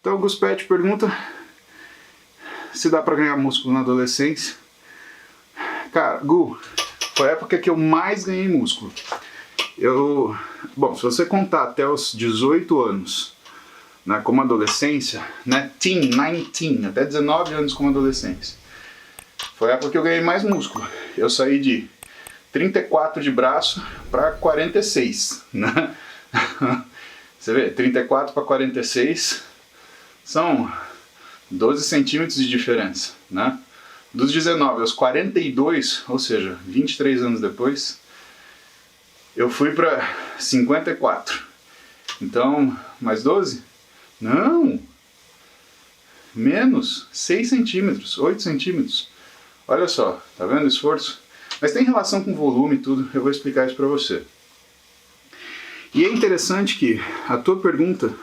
Então o Guspet pergunta se dá pra ganhar músculo na adolescência. Cara, Gu, foi a época que eu mais ganhei músculo. Bom, se você contar até os 18 anos, né, como adolescência, né, 19, até 19 anos como adolescência, foi a época que eu ganhei mais músculo. Eu saí de 34 de braço para 46, né? Você vê, 34 para 46 são 12 centímetros de diferença, né? Dos 19 aos 42, ou seja, 23 anos depois, eu fui para 54. Então, mais 12? Não! Menos 6 centímetros, 8 centímetros. Olha só, tá vendo o esforço? Mas tem relação com volume e tudo, eu vou explicar isso para você. E é interessante que a tua pergunta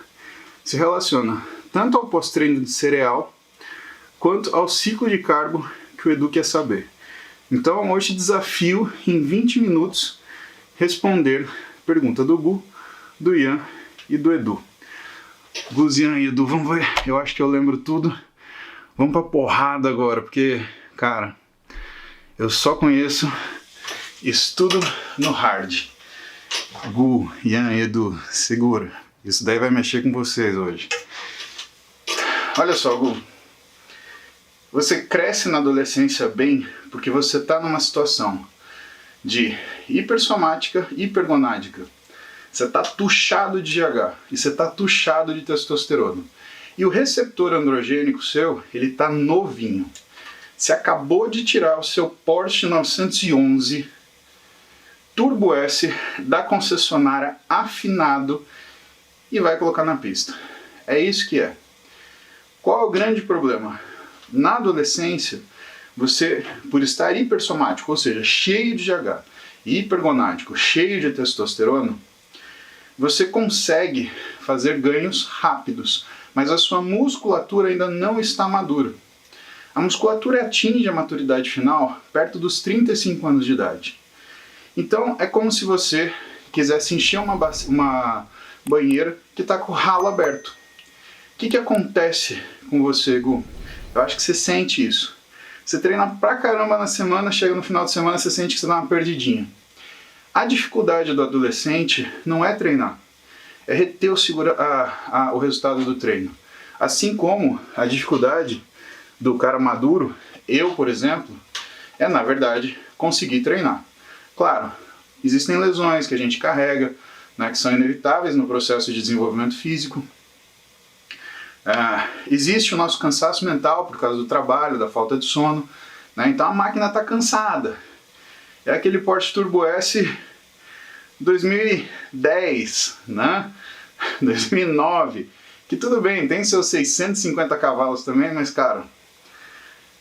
se relaciona tanto ao pós-treino de cereal, quanto ao ciclo de carbo que o Edu quer saber. Então hoje desafio em 20 minutos responder pergunta do Gu, do Ian e do Edu. Guzian e Edu, vamos ver, eu acho que eu lembro tudo. Vamos pra porrada agora, porque, cara, eu só conheço estudo no hard. Gu, Ian e Edu, segura. Isso daí vai mexer com vocês hoje. Olha só, Gu. Você cresce na adolescência bem porque você está numa situação de hipersomática, hipergonádica. Você está tuchado de GH e você está tuchado de testosterona. E o receptor androgênico seu, ele está novinho. Você acabou de tirar o seu Porsche 911 Turbo S da concessionária afinado e vai colocar na pista. É isso que é. Qual é o grande problema? Na adolescência, você, por estar hipersomático, ou seja, cheio de GH, hipergonádico, cheio de testosterona, você consegue fazer ganhos rápidos, mas a sua musculatura ainda não está madura. A musculatura atinge a maturidade final perto dos 35 anos de idade. Então é como se você quisesse encher uma banheira que está com o ralo aberto. O que acontece com você, Gu? Eu acho que você sente isso. Você treina pra caramba na semana, chega no final de semana você sente que você dá uma perdidinha. A dificuldade do adolescente não é treinar, é reter o resultado do treino. Assim como a dificuldade do cara maduro, eu, por exemplo, é, na verdade, conseguir treinar. Claro, existem lesões que a gente carrega, né, que são inevitáveis no processo de desenvolvimento físico. Existe o nosso cansaço mental por causa do trabalho, da falta de sono, né? Então a máquina está cansada. É aquele Porsche Turbo S 2010, né? 2009, que tudo bem, tem seus 650 cavalos também, mas cara,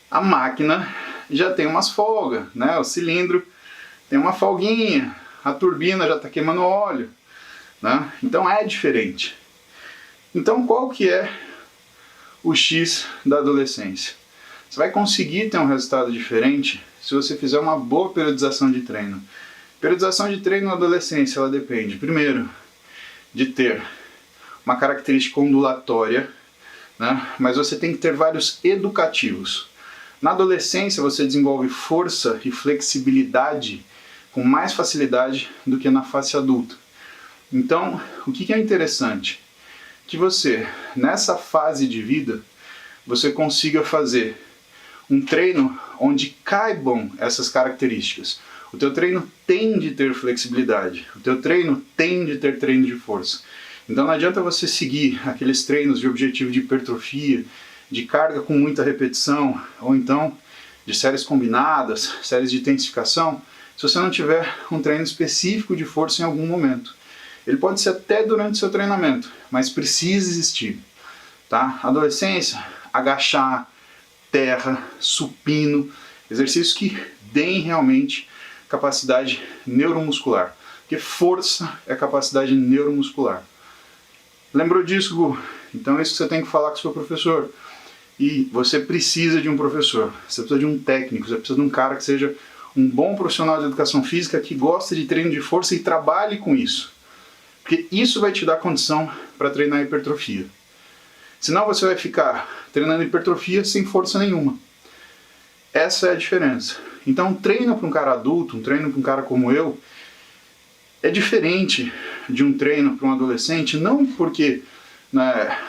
a máquina já tem umas folgas, né? O cilindro tem uma folguinha, a turbina já está queimando óleo, né? Então é diferente. Então qual que é o X da adolescência? Você vai conseguir ter um resultado diferente se você fizer uma boa periodização de treino. Periodização de treino na adolescência, ela depende, primeiro, de ter uma característica ondulatória, né? Mas você tem que ter vários educativos. Na adolescência você desenvolve força e flexibilidade com mais facilidade do que na fase adulta. Então, o que é interessante? Que você, nessa fase de vida, você consiga fazer um treino onde caibam essas características. O teu treino tem de ter flexibilidade, o teu treino tem de ter treino de força. Então não adianta você seguir aqueles treinos de objetivo de hipertrofia, de carga com muita repetição, ou então de séries combinadas, séries de intensificação, se você não tiver um treino específico de força em algum momento. Ele pode ser até durante o seu treinamento, mas precisa existir. Tá? Adolescência, agachar, terra, supino, exercícios que deem realmente capacidade neuromuscular. Porque força é capacidade neuromuscular. Lembrou disso, Gu? Então é isso que você tem que falar com o seu professor. E você precisa de um professor, você precisa de um técnico, você precisa de um cara que seja um bom profissional de educação física, que gosta de treino de força e trabalhe com isso. Porque isso vai te dar condição para treinar hipertrofia. Senão você vai ficar treinando hipertrofia sem força nenhuma. Essa é a diferença. Então, um treino para um cara adulto, um treino para um cara como eu, é diferente de um treino para um adolescente, não porque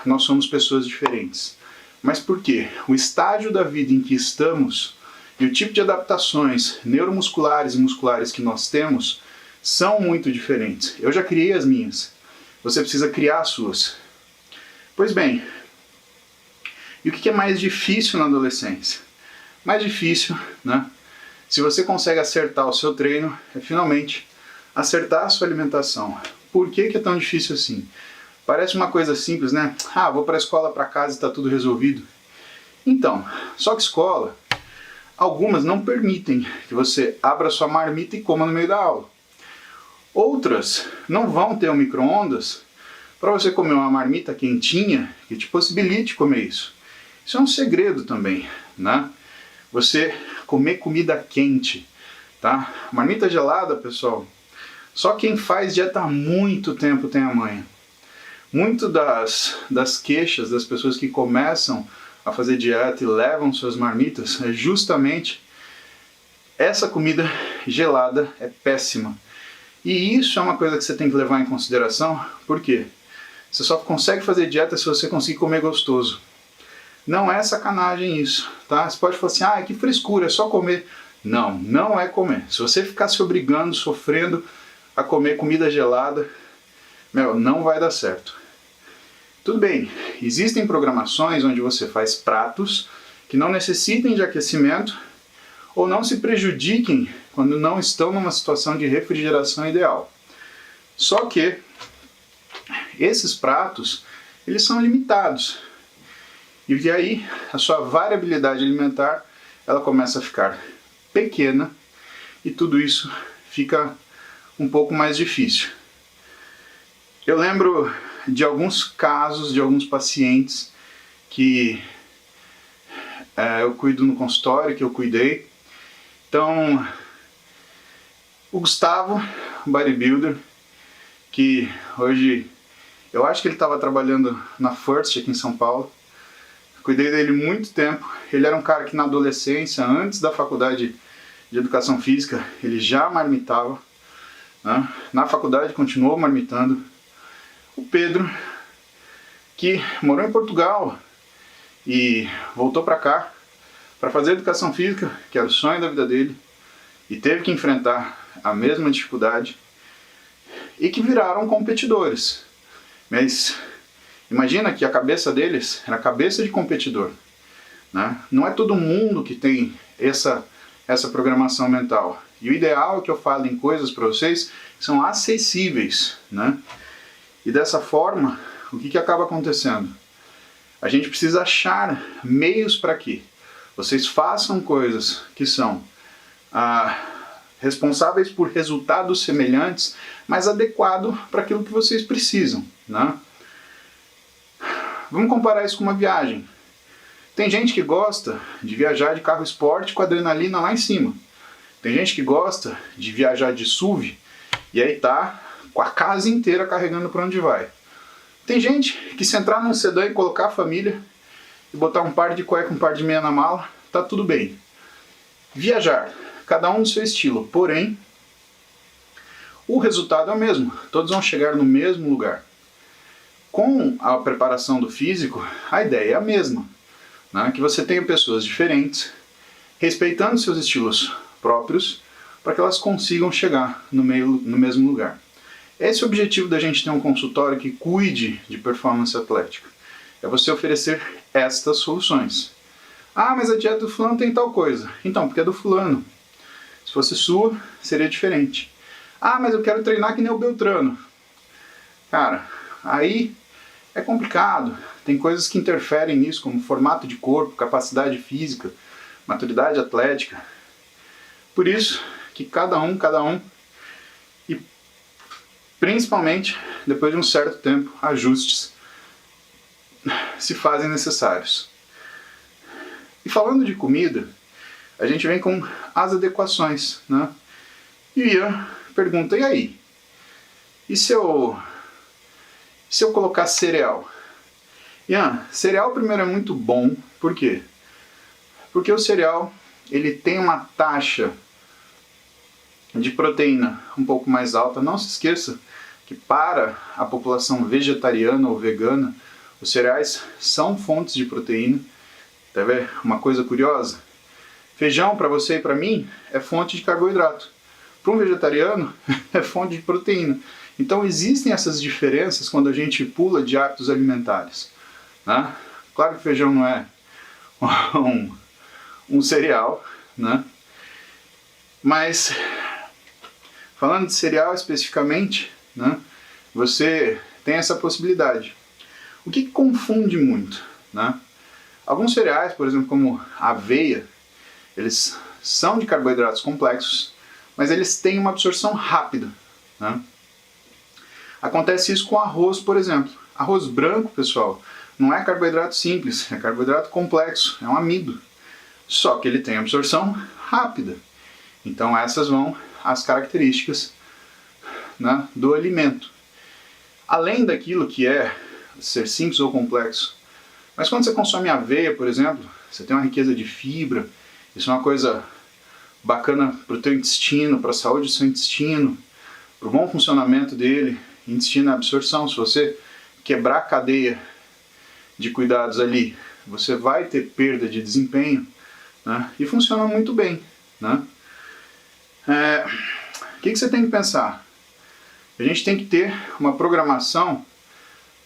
nós somos pessoas diferentes, mas porque o estágio da vida em que estamos e o tipo de adaptações neuromusculares e musculares que nós temos são muito diferentes. Eu já criei as minhas, você precisa criar as suas. Pois bem, e o que é mais difícil na adolescência? Mais difícil, né? Se você consegue acertar o seu treino, é finalmente acertar a sua alimentação. Por que é tão difícil assim? Parece uma coisa simples, né? Ah, vou para a escola, para casa e está tudo resolvido. Então, só que escola, algumas não permitem que você abra sua marmita e coma no meio da aula. Outras não vão ter um micro-ondas para você comer uma marmita quentinha que te possibilite comer isso. Isso é um segredo também, né? Você comer comida quente, tá? Marmita gelada, pessoal, só quem faz dieta há muito tempo tem a manha. Muito das queixas das pessoas que começam a fazer dieta e levam suas marmitas é justamente essa comida gelada é péssima. E isso é uma coisa que você tem que levar em consideração, por quê? Você só consegue fazer dieta se você conseguir comer gostoso. Não é sacanagem isso, tá? Você pode falar assim, ah, que frescura, é só comer. Não, não é comer. Se você ficar se obrigando, sofrendo a comer comida gelada, não vai dar certo. Tudo bem, existem programações onde você faz pratos que não necessitem de aquecimento ou não se prejudiquem quando não estão numa situação de refrigeração ideal. Só que esses pratos, eles são limitados. E aí a sua variabilidade alimentar ela começa a ficar pequena e tudo isso fica um pouco mais difícil. Eu lembro de alguns casos, de alguns pacientes que eu cuido no consultório, que eu cuidei. Então, o Gustavo, bodybuilder, que hoje eu acho que ele estava trabalhando na First aqui em São Paulo. Cuidei dele muito tempo. Ele era um cara que na adolescência, antes da faculdade de educação física, ele já marmitava, né? Na faculdade continuou marmitando. O Pedro, que morou em Portugal e voltou para cá para fazer educação física, que era o sonho da vida dele, e teve que enfrentar a mesma dificuldade, e que viraram competidores. Mas imagina que a cabeça deles era a cabeça de competidor, né? Não é todo mundo que tem essa programação mental. E o ideal é que eu fale em coisas para vocês que são acessíveis, né? E dessa forma, o que acaba acontecendo? A gente precisa achar meios para que vocês façam coisas que são responsáveis por resultados semelhantes, mas adequado para aquilo que vocês precisam, né? Vamos comparar isso com uma viagem. Tem gente que gosta de viajar de carro esporte com adrenalina lá em cima. Tem gente que gosta de viajar de SUV e aí tá com a casa inteira carregando para onde vai. Tem gente que se entrar num sedã e colocar a família e botar um par de cueca, um par de meia na mala, tá tudo bem. Viajar, cada um do seu estilo, porém, o resultado é o mesmo. Todos vão chegar no mesmo lugar. Com a preparação do físico, a ideia é a mesma, né? Que você tenha pessoas diferentes, respeitando seus estilos próprios, para que elas consigam chegar no mesmo lugar. Esse é o objetivo da gente ter um consultório que cuide de performance atlética. É você oferecer estas soluções. Ah, mas a dieta do fulano tem tal coisa. Então, porque é do fulano. Se fosse sua, seria diferente. Ah, mas eu quero treinar que nem o Beltrano. Cara, aí é complicado. Tem coisas que interferem nisso, como formato de corpo, capacidade física, maturidade atlética. Por isso que cada um, e principalmente depois de um certo tempo, ajustes se fazem necessários. E falando de comida, a gente vem com as adequações, né? E o Ian pergunta, e aí? E se eu colocar cereal? Ian, cereal primeiro é muito bom, por quê? Porque o cereal ele tem uma taxa de proteína um pouco mais alta. Não se esqueça que para a população vegetariana ou vegana, os cereais são fontes de proteína. Tá vendo? Uma coisa curiosa, feijão para você e para mim é fonte de carboidrato. Para um vegetariano é fonte de proteína. Então existem essas diferenças quando a gente pula de hábitos alimentares, né? Claro que feijão não é um cereal, né? Mas falando de cereal especificamente, né, você tem essa possibilidade. O que confunde muito, né? Alguns cereais, por exemplo, como a aveia, eles são de carboidratos complexos, mas eles têm uma absorção rápida, né? Acontece isso com arroz, por exemplo. Arroz branco, pessoal, não é carboidrato simples, é carboidrato complexo, é um amido. Só que ele tem absorção rápida. Então essas vão as características, né, do alimento. Além daquilo que é ser simples ou complexo. Mas quando você consome aveia, por exemplo, você tem uma riqueza de fibra, isso é uma coisa bacana para o teu intestino, para a saúde do seu intestino, para o bom funcionamento dele, intestino e absorção. Se você quebrar a cadeia de cuidados ali, você vai ter perda de desempenho, né? E funciona muito bem, né? O que você tem que pensar? A gente tem que ter uma programação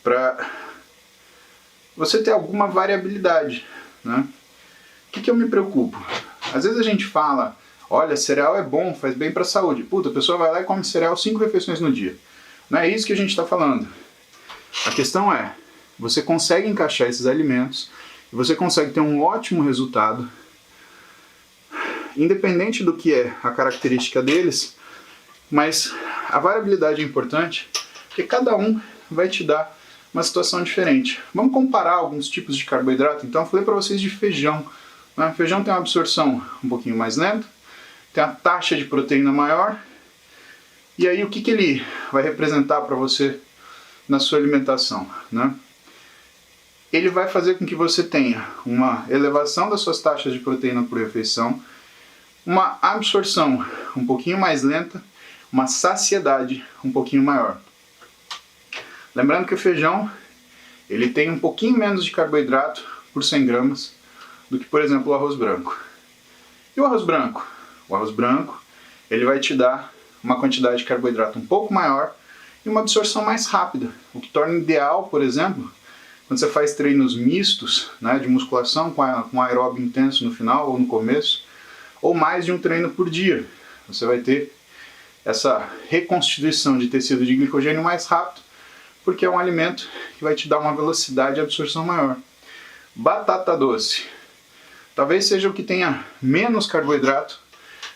para você ter alguma variabilidade, né? O que eu me preocupo? Às vezes a gente fala, olha, cereal é bom, faz bem para a saúde. Puta, a pessoa vai lá e come cereal 5 refeições no dia. Não é isso que a gente está falando. A questão é, você consegue encaixar esses alimentos e você consegue ter um ótimo resultado, independente do que é a característica deles, mas a variabilidade é importante, porque cada um vai te dar uma situação diferente. Vamos comparar alguns tipos de carboidrato? Então eu falei para vocês de feijão. Né? Feijão tem uma absorção um pouquinho mais lenta, tem a taxa de proteína maior, e aí o que ele vai representar para você na sua alimentação, né? Ele vai fazer com que você tenha uma elevação das suas taxas de proteína por refeição, uma absorção um pouquinho mais lenta, uma saciedade um pouquinho maior. Lembrando que o feijão ele tem um pouquinho menos de carboidrato por 100 gramas do que, por exemplo, o arroz branco. E o arroz branco? O arroz branco ele vai te dar uma quantidade de carboidrato um pouco maior e uma absorção mais rápida, o que torna ideal, por exemplo, quando você faz treinos mistos, né, de musculação com aeróbio intenso no final ou no começo, ou mais de um treino por dia. Você vai ter essa reconstituição de tecido de glicogênio mais rápido, porque é um alimento que vai te dar uma velocidade de absorção maior. Batata doce. Talvez seja o que tenha menos carboidrato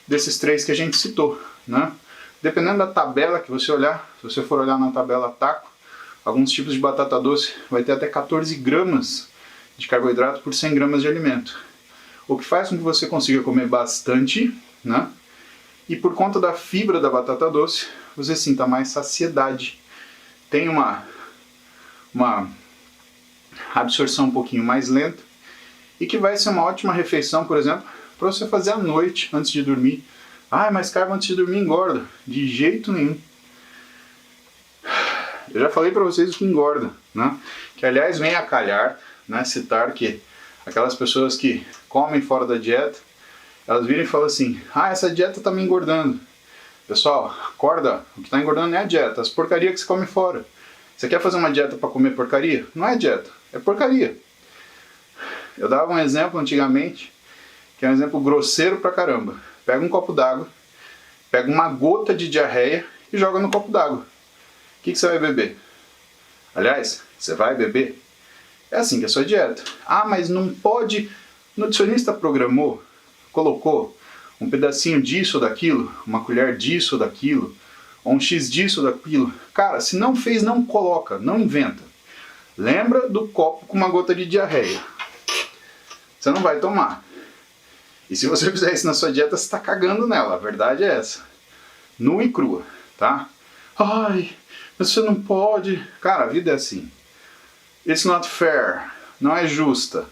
desses três que a gente citou, né? Dependendo da tabela que você olhar, se você for olhar na tabela TACO, alguns tipos de batata doce vai ter até 14 gramas de carboidrato por 100 gramas de alimento. O que faz com que você consiga comer bastante, né? E por conta da fibra da batata doce, você sinta mais saciedade. Tem uma absorção um pouquinho mais lenta e que vai ser uma ótima refeição, por exemplo, para você fazer à noite, antes de dormir. Ah, mas carbo antes de dormir engorda. De jeito nenhum. Eu já falei para vocês o que engorda, né? Que aliás vem a calhar, né, citar que aquelas pessoas que comem fora da dieta, elas viram e falam assim, ah, essa dieta está me engordando. Pessoal, acorda, o que está engordando não é a dieta, as porcarias que você come fora. Você quer fazer uma dieta para comer porcaria? Não é dieta, é porcaria. Eu dava um exemplo antigamente, que é um exemplo grosseiro pra caramba. Pega um copo d'água, pega uma gota de diarreia e joga no copo d'água. O que você vai beber? Aliás, você vai beber? É assim que é a sua dieta. Ah, mas não pode... O nutricionista programou, colocou um pedacinho disso ou daquilo, uma colher disso ou daquilo, ou um X disso ou daquilo. Cara, se não fez, não coloca, não inventa. Lembra do copo com uma gota de diarreia. Você não vai tomar. E se você fizer isso na sua dieta, você está cagando nela. A verdade é essa. Nua e crua, tá? Ai, mas você não pode... Cara, a vida é assim. It's not fair. Não é justa.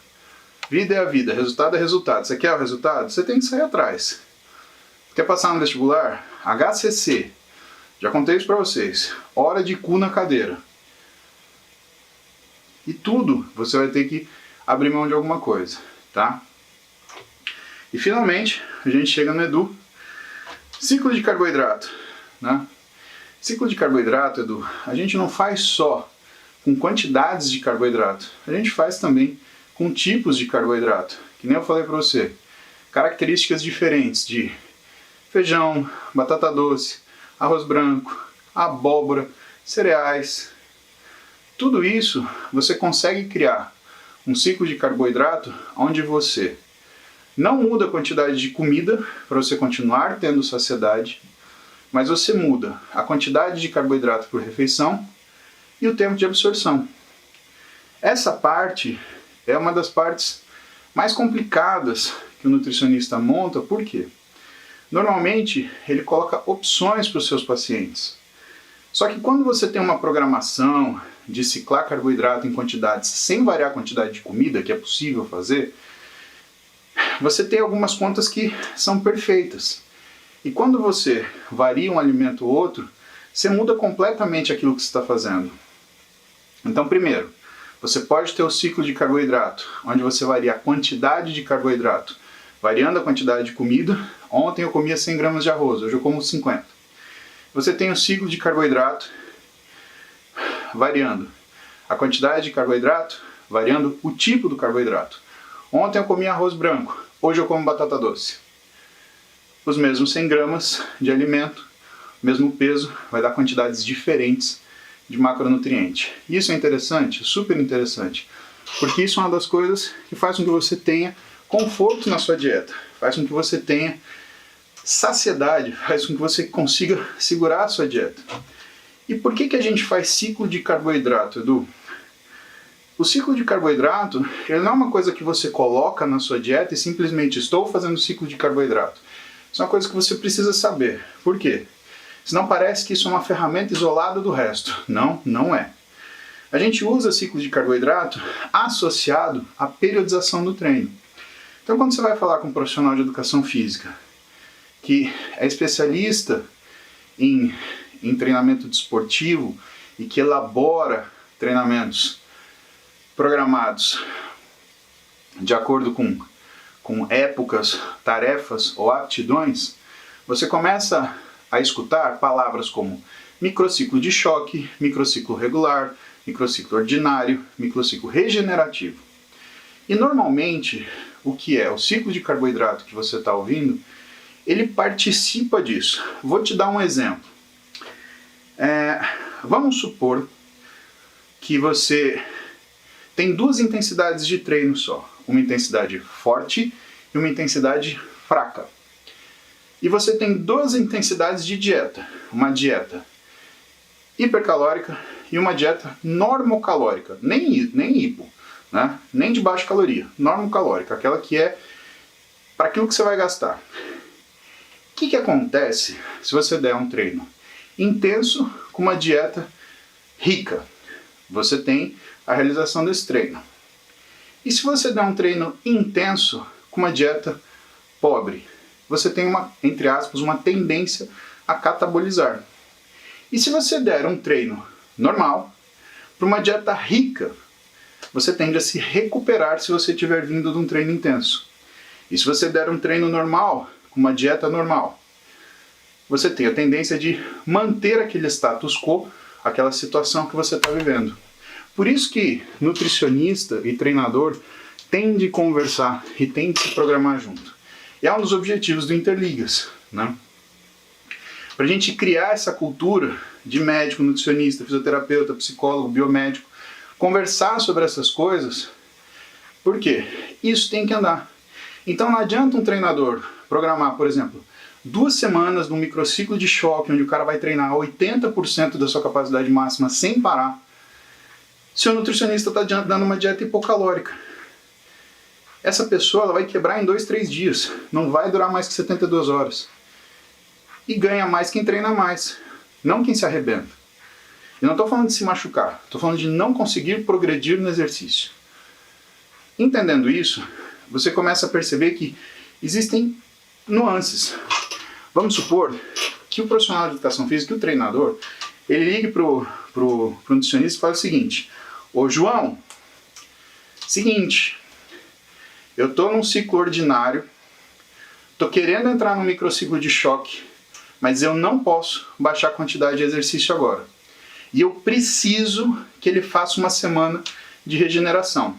Vida é a vida, resultado é resultado. Você quer o resultado? Você tem que sair atrás. Quer passar no vestibular? HCC. Já contei isso pra vocês. Hora de cu na cadeira. E tudo você vai ter que abrir mão de alguma coisa, tá? E finalmente, a gente chega no Edu. Ciclo de carboidrato, né? Ciclo de carboidrato, Edu, a gente não faz só com quantidades de carboidrato. A gente faz também com tipos de carboidrato. Que nem eu falei pra você. Características diferentes de feijão, batata doce, arroz branco, abóbora, cereais. Tudo isso você consegue criar um ciclo de carboidrato onde você não muda a quantidade de comida para você continuar tendo saciedade, mas você muda a quantidade de carboidrato por refeição e o tempo de absorção. Essa parte é uma das partes mais complicadas que o nutricionista monta, por quê? Normalmente ele coloca opções para os seus pacientes. Só que quando você tem uma programação de ciclar carboidrato em quantidades sem variar a quantidade de comida, que é possível fazer, você tem algumas contas que são perfeitas. E quando você varia um alimento ou outro, você muda completamente aquilo que você está fazendo. Então, primeiro, você pode ter o ciclo de carboidrato, onde você varia a quantidade de carboidrato, variando a quantidade de comida. Ontem eu comia 100 gramas de arroz, hoje eu como 50. Você tem o ciclo de carboidrato, variando a quantidade de carboidrato, variando o tipo do carboidrato. Ontem eu comi arroz branco, hoje eu como batata doce. Os mesmos 100 gramas de alimento, mesmo peso, vai dar quantidades diferentes de macronutriente. Isso é interessante, super interessante, porque isso é uma das coisas que faz com que você tenha conforto na sua dieta, faz com que você tenha saciedade, faz com que você consiga segurar a sua dieta. E por que a gente faz ciclo de carboidrato, Edu? O ciclo de carboidrato, ele não é uma coisa que você coloca na sua dieta e simplesmente estou fazendo ciclo de carboidrato. Isso é uma coisa que você precisa saber. Por quê? Senão parece que isso é uma ferramenta isolada do resto. Não, não é. A gente usa ciclo de carboidrato associado à periodização do treino. Então quando você vai falar com um profissional de educação física que é especialista em treinamento desportivo e que elabora treinamentos programados de acordo com épocas, tarefas ou aptidões, você começa a escutar palavras como microciclo de choque, microciclo regular, microciclo ordinário, microciclo regenerativo. E normalmente, o que é o ciclo de carboidrato que você está ouvindo, ele participa disso. Vou te dar um exemplo. Vamos supor que você tem duas intensidades de treino só. Uma intensidade forte e uma intensidade fraca. E você tem duas intensidades de dieta. Uma dieta hipercalórica e uma dieta normocalórica. Nem hipo, né? Nem de baixa caloria. Normocalórica, aquela que é para aquilo que você vai gastar. O que acontece se você der um treino intenso com uma dieta rica? Você tem a realização desse treino. E se você der um treino intenso com uma dieta pobre? Você tem entre aspas, uma tendência a catabolizar. E se você der um treino normal para uma dieta rica? Você tende a se recuperar se você tiver vindo de um treino intenso. E se você der um treino normal, com uma dieta normal, você tem a tendência de manter aquele status quo, aquela situação que você está vivendo. Por isso que nutricionista e treinador têm de conversar e têm de se programar junto. E é um dos objetivos do Interligas, né? Para a gente criar essa cultura de médico, nutricionista, fisioterapeuta, psicólogo, biomédico, conversar sobre essas coisas. Por quê? Isso tem que andar. Então não adianta um treinador programar, por exemplo, 2 semanas num microciclo de choque, onde o cara vai treinar 80% da sua capacidade máxima sem parar, se o nutricionista está dando uma dieta hipocalórica. Essa pessoa ela vai quebrar em 2, 3 dias, não vai durar mais que 72 horas. E ganha mais quem treina mais, não quem se arrebenta. E não estou falando de se machucar, estou falando de não conseguir progredir no exercício. Entendendo isso, você começa a perceber que existem nuances. Vamos supor que o profissional de educação física, o treinador, ele ligue pro nutricionista e fala o seguinte: ô João, seguinte, eu estou num ciclo ordinário, estou querendo entrar no microciclo de choque, mas eu não posso baixar a quantidade de exercício agora. E eu preciso que ele faça uma semana de regeneração.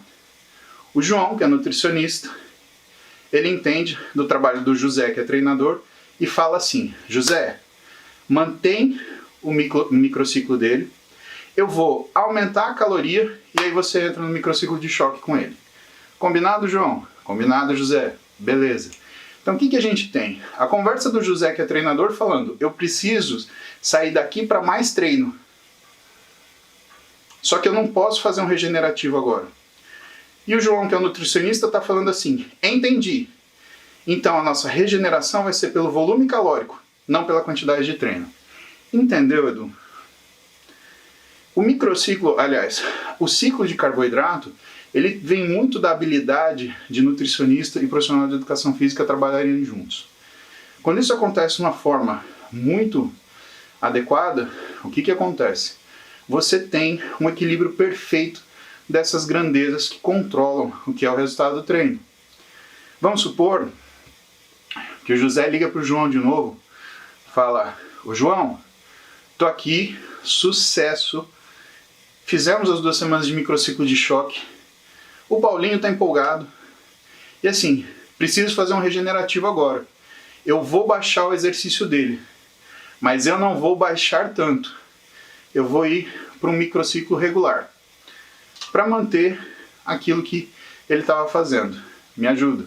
O João, que é nutricionista, ele entende do trabalho do José, que é treinador, e fala assim: José, mantém o microciclo dele, eu vou aumentar a caloria e aí você entra no microciclo de choque com ele. Combinado, João? Combinado, José? Beleza. Então o que a gente tem? A conversa do José, que é treinador, falando: eu preciso sair daqui para mais treino. Só que eu não posso fazer um regenerativo agora. E o João, que é o nutricionista, está falando assim: entendi. Então a nossa regeneração vai ser pelo volume calórico, não pela quantidade de treino. Entendeu, Edu? O microciclo, aliás, o ciclo de carboidrato, ele vem muito da habilidade de nutricionista e profissional de educação física trabalharem juntos. Quando isso acontece de uma forma muito adequada, o que acontece? Você tem um equilíbrio perfeito dessas grandezas que controlam o que é o resultado do treino. Vamos supor que o José liga para o João de novo, fala: ô João, tô aqui, sucesso, fizemos as 2 semanas de microciclo de choque, o Paulinho tá empolgado, e assim, preciso fazer um regenerativo agora. Eu vou baixar o exercício dele, mas eu não vou baixar tanto. Eu vou ir para um microciclo regular, para manter aquilo que ele estava fazendo. Me ajuda.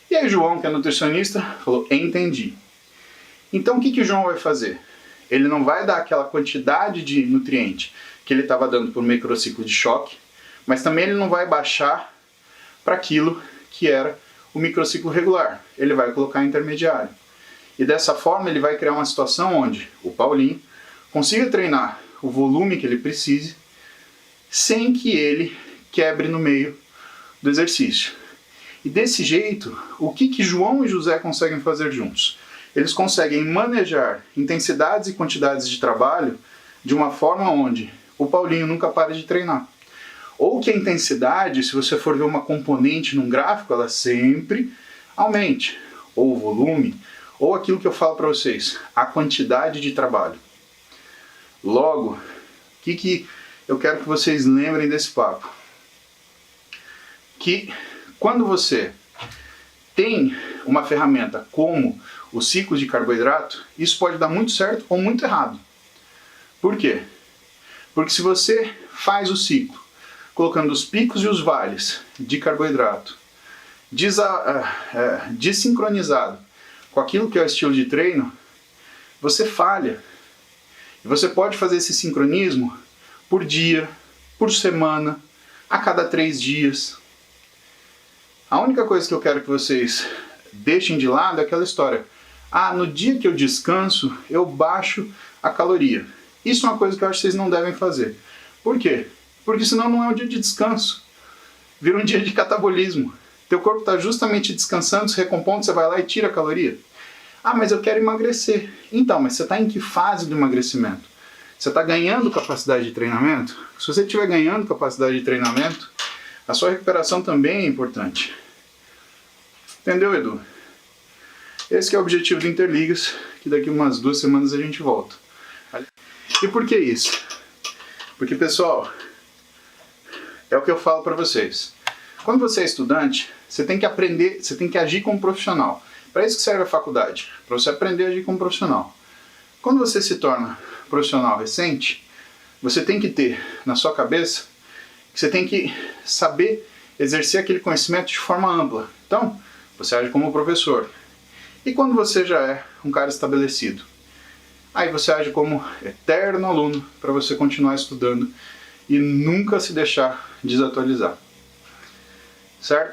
E aí o João, que é nutricionista, falou: entendi. Então o que o João vai fazer? Ele não vai dar aquela quantidade de nutriente que ele estava dando para o microciclo de choque, mas também ele não vai baixar para aquilo que era o microciclo regular. Ele vai colocar intermediário. E dessa forma ele vai criar uma situação onde o Paulinho consiga treinar o volume que ele precise, sem que ele quebre no meio do exercício. E desse jeito, o que João e José conseguem fazer juntos? Eles conseguem manejar intensidades e quantidades de trabalho de uma forma onde o Paulinho nunca para de treinar. Ou que a intensidade, se você for ver uma componente num gráfico, ela sempre aumente. Ou o volume, ou aquilo que eu falo para vocês, a quantidade de trabalho. Logo, o que eu quero que vocês lembrem desse papo? Que quando você tem uma ferramenta como o ciclo de carboidrato, isso pode dar muito certo ou muito errado. Por quê? Porque se você faz o ciclo colocando os picos e os vales de carboidrato desincronizado com aquilo que é o estilo de treino, você falha. E você pode fazer esse sincronismo por dia, por semana, a cada 3 dias. A única coisa que eu quero que vocês deixem de lado é aquela história: ah, no dia que eu descanso, eu baixo a caloria. Isso é uma coisa que eu acho que vocês não devem fazer. Por quê? Porque senão não é um dia de descanso. Vira um dia de catabolismo. Teu corpo está justamente descansando, se recompondo, você vai lá e tira a caloria. Ah, mas eu quero emagrecer. Então, mas você está em que fase do emagrecimento? Você está ganhando capacidade de treinamento? Se você estiver ganhando capacidade de treinamento, a sua recuperação também é importante. Entendeu, Edu? Esse que é o objetivo do Interligas, que daqui umas 2 semanas a gente volta. E por que isso? Porque, pessoal, é o que eu falo para vocês. Quando você é estudante, você tem que aprender, você tem que agir como profissional. Para isso que serve a faculdade, para você aprender a agir como profissional. Quando você se torna profissional recente, você tem que ter na sua cabeça que você tem que saber exercer aquele conhecimento de forma ampla. Então, você age como professor. E quando você já é um cara estabelecido? Aí você age como eterno aluno para você continuar estudando e nunca se deixar desatualizar. Certo?